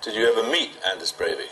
Did you ever meet Anders Breivik?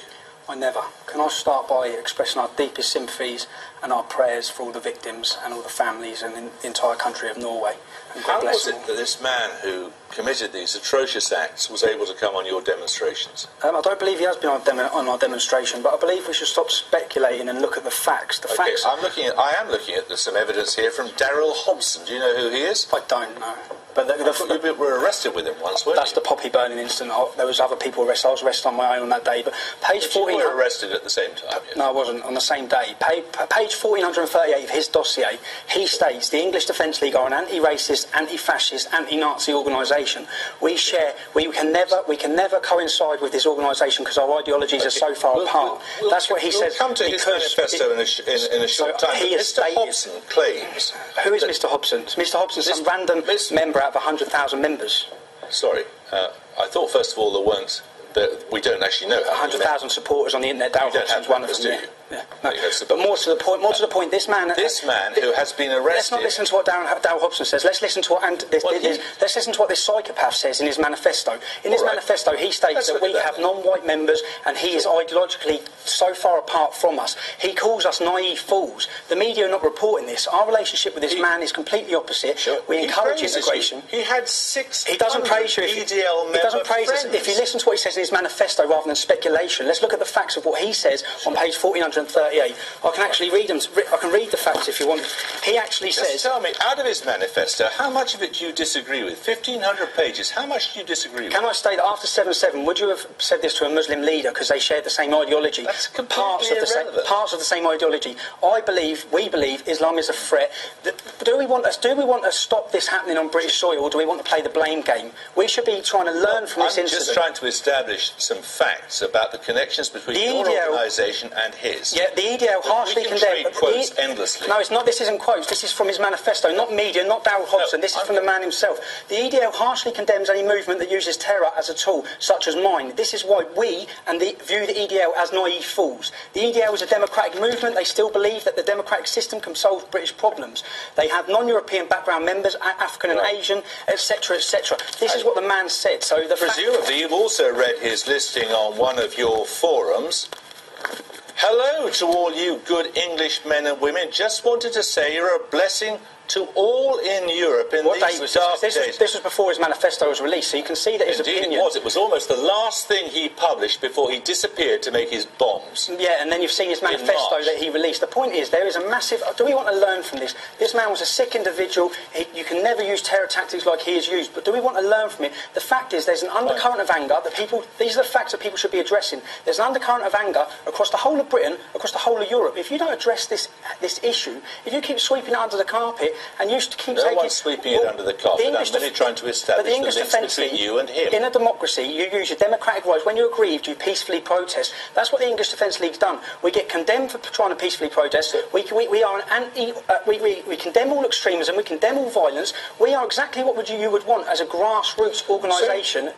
I never. Can I start by expressing our deepest sympathies and our prayers for all the victims and all the families and the entire country of Norway. And God How bless was them it that this man who committed these atrocious acts was able to come on your demonstrations? I don't believe he has been on our demonstration, but I believe we should stop speculating and look at the facts. The facts. I am looking at some evidence here from Daryl Hobson. Do you know who he is? I don't know. But you were arrested with him once, weren't that's you? the poppy burning incident. There was other people arrested. I was arrested on my own on that day. But page 14. You were arrested at the same time. Yes. No, I wasn't. On the same day. Page 1438 of his dossier, he states the English Defence League are an anti-racist, anti-fascist, anti-Nazi organisation. We can never coincide with this organisation because our ideologies are so far apart. That's what he says. We'll come to his manifesto in a short time. Mr. Hobson claims. Who is Mr. Hobson? Mr. Hobson, some random member out of 100,000 members. Sorry, I thought first of all there weren't. We don't actually know. 100,000 supporters on the internet. Daryl Hobson's one of them. Yeah. No. But more to the point. This man who has been arrested. Let's not listen to what Daryl Hobson says. Let's listen to let's listen to what this psychopath says in his manifesto. In his manifesto, he states that we have non-white members, and he is ideologically so far apart from us. He calls us naive fools. The media are not reporting this. Our relationship with this man is completely opposite. Sure. We encourage integration. He had 6. He doesn't praise you. He doesn't praise us. If you listen to what he says in his manifesto rather than speculation, let's look at the facts of what he says on page 1438. I can actually read them. I can read the facts if you want. He actually says. Tell me, out of his manifesto, how much of it do you disagree with? 1,500 pages. How much do you disagree with? Can I state that after 7/7, would you have said this to a Muslim leader because they shared the same ideology? That's completely irrelevant. Parts of the same ideology. We believe Islam is a threat. Do we want to stop this happening on British soil, or do we want to play the blame game? We should be trying to learn from this incident. I'm just trying to establish some facts about the connections between your organisation and his. Yeah, the EDL harshly condemned. Quotes endlessly. No, it's not. This isn't quotes. This is from his manifesto, not media, not Daryl Hobson. This is from the man himself. The EDL harshly condemns any movement that uses terror as a tool, such as mine. This is why we view the EDL as naive fools. The EDL is a democratic movement. They still believe that the democratic system can solve British problems. They have non-European background members, African and Asian, etc., etc. This is what the man said. So presumably, you've also read his listing on one of your forums. Hello to all you good English men and women. Just wanted to say you're a blessing to all in Europe in these dark days. This was before his manifesto was released, so you can see that his opinion... Indeed it was. It was almost the last thing he published before he disappeared to make his bombs. Yeah, and then you've seen his manifesto that he released. The point is, there is a massive... Do we want to learn from this? This man was a sick individual. You can never use terror tactics like he has used, but do we want to learn from it? The fact is, there's an undercurrent of anger that people... These are the facts that people should be addressing. There's an undercurrent of anger across the whole of Britain, across the whole of Europe. If you don't address this issue, if you keep sweeping it under the carpet and you keep no one's sweeping it under the carpet. I'm really trying to establish the links between you and him. In a democracy, you use your democratic rights. When you're aggrieved, you peacefully protest. That's what the English Defence League's done. We get condemned for trying to peacefully protest. We are an anti. We condemn all extremism. We condemn all violence. We are exactly what you would want as a grassroots organisation.